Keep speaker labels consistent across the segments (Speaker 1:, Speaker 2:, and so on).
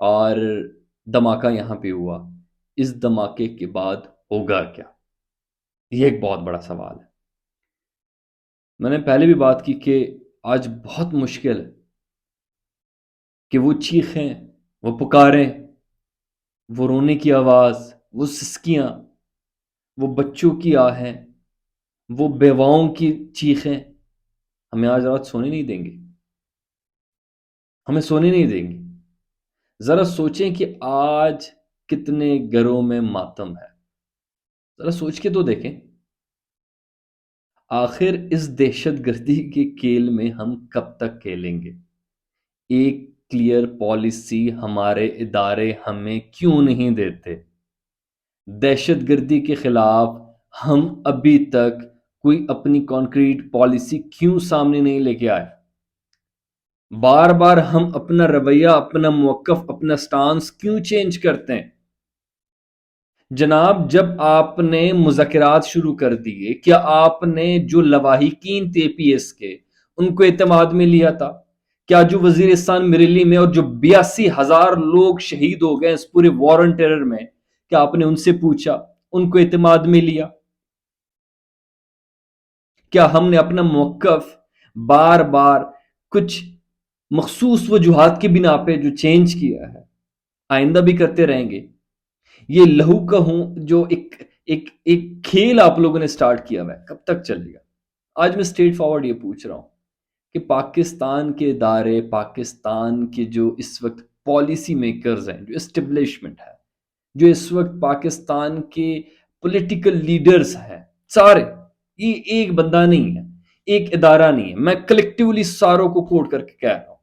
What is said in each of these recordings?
Speaker 1: اور دھماکہ یہاں پہ ہوا، اس دھماکے کے بعد ہوگا کیا؟ یہ ایک بہت بڑا سوال ہے۔ میں نے پہلے بھی بات کی کہ آج بہت مشکل ہے کہ وہ چیخیں، وہ پکاریں، وہ رونے کی آواز، وہ سسکیاں، وہ بچوں کی آہیں، وہ بیواؤں کی چیخیں ہمیں آج رات سونے نہیں دیں گے، ہمیں سونے نہیں دیں گے۔ ذرا سوچیں کہ آج کتنے گھروں میں ماتم ہے، ذرا سوچ کے تو دیکھیں۔ آخر اس دہشت گردی کے کھیل میں ہم کب تک کھیلیں گے؟ ایک کلیئر پالیسی ہمارے ادارے ہمیں کیوں نہیں دیتے؟ دہشت گردی کے خلاف ہم ابھی تک کوئی اپنی کانکریٹ پالیسی کیوں سامنے نہیں لے کے آئے؟ بار بار ہم اپنا رویہ، اپنا موقف، اپنا سٹانس کیوں چینج کرتے ہیں؟ جناب، جب آپ نے مذاکرات شروع کر دیے، کیا آپ نے جو لواحقین تھے پی ایس کے ان کو اعتماد میں لیا تھا؟ کیا جو وزیرستان مریلی میں اور جو 82,000 لوگ شہید ہو گئے اس پورے وار آن ٹیرر میں، کیا آپ نے ان سے پوچھا، ان کو اعتماد میں لیا؟ کیا ہم نے اپنا موقف بار بار کچھ مخصوص وجوہات کی بنا پہ جو چینج کیا ہے، آئندہ بھی کرتے رہیں گے؟ یہ لہو کا ہوں جو ایک کھیل آپ لوگوں نے سٹارٹ کیا ہوا ہے، کب تک چلے گا؟ آج میں اسٹریٹ فارورڈ یہ پوچھ رہا ہوں کہ پاکستان کے ادارے، پاکستان کے جو اس وقت پالیسی میکرز ہیں، جو اسٹیبلشمنٹ ہے، جو اس وقت پاکستان کے پولیٹیکل لیڈرز ہیں، سارے، یہ ایک بندہ نہیں ہے، ایک ادارہ نہیں ہے، میں کلیکٹیولی ساروں کو کوٹ کر کے کہہ رہا ہوں،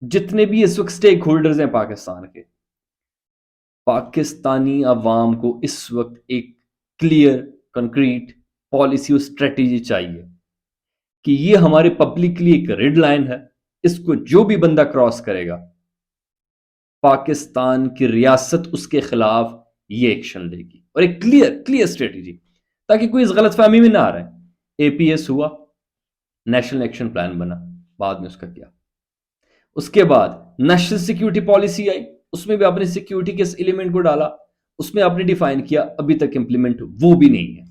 Speaker 1: جتنے بھی اس وقت سٹیک ہولڈرز ہیں پاکستان کے، پاکستانی عوام کو اس وقت ایک کلیئر کنکریٹ پالیسی اور اسٹریٹجی چاہیے کہ یہ ہمارے پبلک کے لیے ایک ریڈ لائن ہے، اس کو جو بھی بندہ کراس کرے گا پاکستان کی ریاست اس کے خلاف یہ ایکشن لے گی، اور ایک کلیئر اسٹریٹجی، تاکہ کوئی اس غلط فہمی میں نہ آ رہے۔ اے پی ایس ہوا، نیشنل ایکشن پلان بنا، بعد میں اس کا کیا؟ اس کے بعد نیشنل سیکیورٹی پالیسی آئی، اس میں بھی آپ نے سیکیورٹی کے ایلیمنٹ کو ڈالا، اس میں آپ نے ڈیفائن کیا، ابھی تک امپلیمنٹ وہ بھی نہیں ہے۔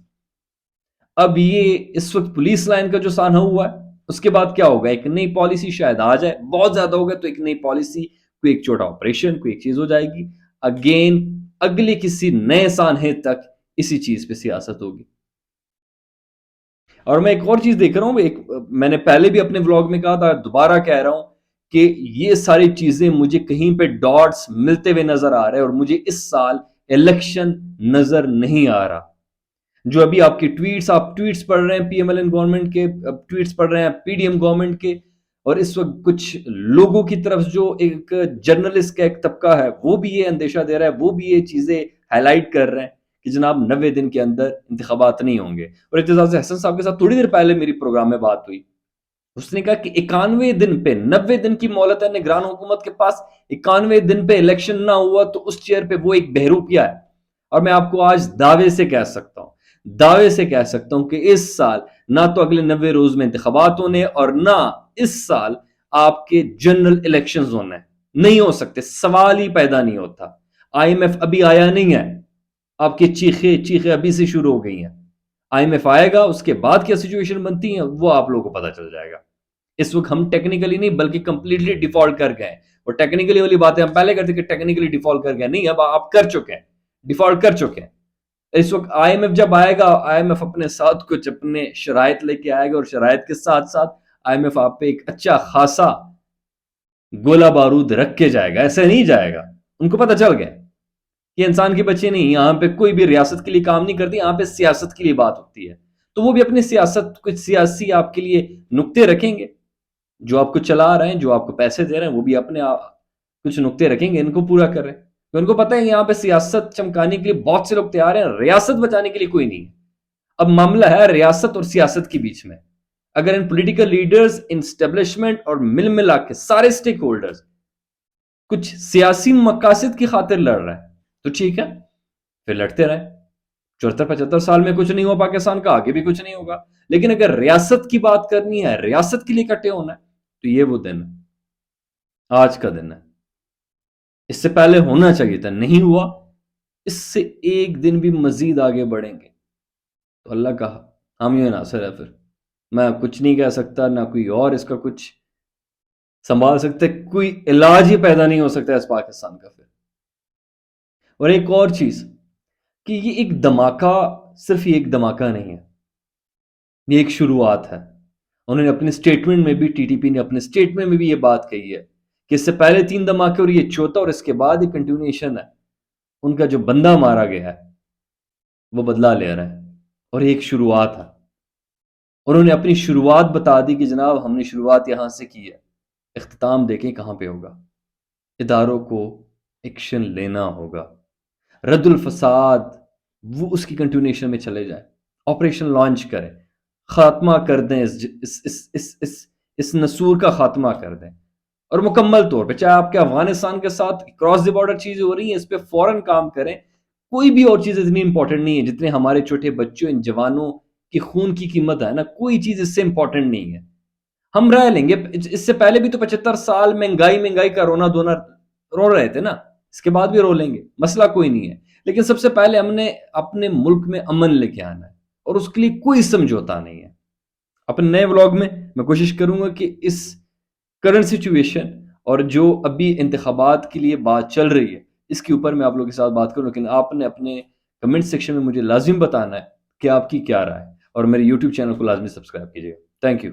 Speaker 1: اب یہ اس وقت پولیس لائن کا جو سانحہ ہوا ہے، اس کے بعد کیا ہوگا؟ ایک نئی پالیسی شاید آ جائے، بہت زیادہ ہوگا تو ایک نئی پالیسی، کوئی ایک چھوٹا آپریشن، کوئی ایک چیز ہو جائے گی، اگین اگلے کسی نئے سانحے تک اسی چیز پہ سیاست ہوگی۔ اور میں ایک اور چیز دیکھ رہا ہوں، میں نے پہلے بھی اپنے ولاگ میں کہا تھا، دوبارہ کہہ رہا ہوں کہ یہ ساری چیزیں مجھے کہیں پہ ڈاٹس ملتے ہوئے نظر آ رہے ہیں، اور مجھے اس سال الیکشن نظر نہیں آ رہا۔ جو ابھی آپ کی آپ ٹویٹس پڑھ رہے ہیں، P M L N government کے ٹویٹس پڑھ رہے ہیں، پی ڈی ایم گورنمنٹ کے، اور اس وقت کچھ لوگوں کی طرف جو ایک جرنلسٹ کا ایک طبقہ ہے، وہ بھی یہ اندیشہ دے رہا ہے، وہ بھی یہ چیزیں ہائی لائٹ کر رہے ہیں کہ جناب 90 دن کے اندر انتخابات نہیں ہوں گے۔ اور اعتزاز حسن صاحب کے ساتھ تھوڑی دیر پہلے میری پروگرام میں بات ہوئی، اس نے کہا کہ 91 دن پہ، 90 دن کی مہلت ہے نگران حکومت کے پاس، 91 دن پہ الیکشن نہ ہوا تو اس چیئر پہ وہ ایک بہروپیہ ہے۔ اور میں آپ کو آج دعوے سے کہہ سکتا ہوں کہ اس سال نہ تو اگلے 90 روز میں انتخابات ہونے، اور نہ اس سال آپ کے جنرل الیکشنز ہونے، نہیں ہو سکتے، سوال ہی پیدا نہیں ہوتا۔ آئی ایم ایف ابھی آیا نہیں ہے، آپ کی چیخیں ابھی سے شروع ہو گئی ہیں۔ آئی ایم ایف آئے گا، اس کے بعد کیا سچویشن بنتی ہیں وہ آپ لوگوں کو پتا چل جائے گا۔ اس وقت ہم ٹیکنیکلی نہیں بلکہ کمپلیٹلی ڈیفالٹ کر گئے، اور ٹیکنیکلی والی باتیں ہم پہلے کرتے کہ ٹیکنیکلی ڈیفالٹ کر گئے، نہیں، اب آپ کر چکے ہیں، ڈیفالٹ کر چکے ہیں۔ اس وقت آئی ایم ایف جب آئے گا، آئی ایم ایف اپنے ساتھ کچھ اپنے شرائط لے کے آئے گا، اور شرائط کے ساتھ ساتھ آئی ایم ایف آپ پہ ایک اچھا خاصا گولہ بارود رکھ کے جائے گا، ایسے نہیں جائے گا۔ ان کو پتہ چل گیا کہ انسان کے بچے نہیں، یہاں پہ کوئی بھی ریاست کے لیے کام نہیں کرتی، یہاں پہ سیاست کے لیے بات ہوتی ہے، تو وہ بھی اپنی سیاست، کچھ سیاسی آپ کے لیے نقطے رکھیں گے، جو آپ کو چلا رہے ہیں، جو آپ کو پیسے دے رہے ہیں، وہ بھی اپنے کچھ نقطے رکھیں گے، ان کو پورا کر رہے ہیں۔ ان کو پتہ ہے یہاں پہ سیاست چمکانے کے لیے بہت سے لوگ تیار ہیں، ریاست بچانے کے لیے کوئی نہیں ہے۔ اب معاملہ ہے ریاست اور سیاست کے بیچ میں، اگر in political leaders, in establishment اور ملا کے سارے سٹیک ہولڈرز کچھ سیاسی مقاصد کی خاطر لڑ رہے ہیں تو ٹھیک ہے، پھر لڑتے رہیں۔ 74-75 سال میں کچھ نہیں ہوا پاکستان کا، آگے بھی کچھ نہیں ہوگا، لیکن اگر ریاست کی بات کرنی ہے، ریاست کے لیے کٹے ہونا ہے، تو یہ وہ دن ہے، آج کا دن ہے۔ اس سے پہلے ہونا چاہیے تھا، نہیں ہوا، اس سے ایک دن بھی مزید آگے بڑھیں گے تو اللہ کا حامی و ناصر ہے. پھر میں کچھ نہیں کہہ سکتا، نہ کوئی اور اس کا کچھ سنبھال سکتے، کوئی علاج ہی پیدا نہیں ہو سکتا اس پاکستان کا. پھر اور ایک اور چیز کہ یہ ایک دھماکہ، صرف یہ ایک دھماکہ نہیں ہے، یہ ایک شروعات ہے. انہوں نے اپنے سٹیٹمنٹ میں بھی، ٹی ٹی پی نے اپنے سٹیٹمنٹ میں بھی یہ بات کہی ہے کہ اس سے پہلے 3 دھماکے اور یہ چوتھا، اور اس کے بعد ایک کنٹینیوشن ہے. ان کا جو بندہ مارا گیا ہے وہ بدلہ لے رہا ہے، اور ایک شروعات ہے. انہوں نے اپنی شروعات بتا دی کہ جناب ہم نے شروعات یہاں سے کی ہے، اختتام دیکھیں کہاں پہ ہوگا. اداروں کو ایکشن لینا ہوگا. رد الفساد وہ اس کی کنٹینیوشن میں چلے جائے، آپریشن لانچ کریں، خاتمہ کر دیں، اس نسور کا خاتمہ کر دیں. اور مکمل طور پہ چاہے آپ کے افغانستان کے ساتھ کراس دی بارڈر چیزیں ہو رہی ہیں، اس پہ فوراً کام کریں. کوئی بھی اور چیز اتنی امپورٹنٹ نہیں ہے جتنے ہمارے چھوٹے بچوں، ان جوانوں کی خون کی قیمت ہے نا، کوئی چیز اس سے امپورٹنٹ نہیں ہے. ہم رہ لیں گے، اس سے پہلے بھی تو 75 سال مہنگائی کا رونا دھونا رو رہے تھے نا، اس کے بعد بھی رو لیں گے، مسئلہ کوئی نہیں ہے. لیکن سب سے پہلے ہم نے اپنے ملک میں امن لے کے آنا ہے، اور اس کے لیے کوئی سمجھوتا نہیں ہے. اپنے نئے ولاگ میں کوشش کروں گا کہ اس کرنٹ سچویشن اور جو ابھی انتخابات کے لیے بات چل رہی ہے اس کے اوپر میں آپ لوگوں کے ساتھ بات کروں. لیکن آپ نے اپنے کمنٹ سیکشن میں مجھے لازم بتانا ہے کہ آپ کی کیا رائے ہے، اور میرے یوٹیوب چینل کو لازمی سبسکرائب کیجیے گا. Thank you.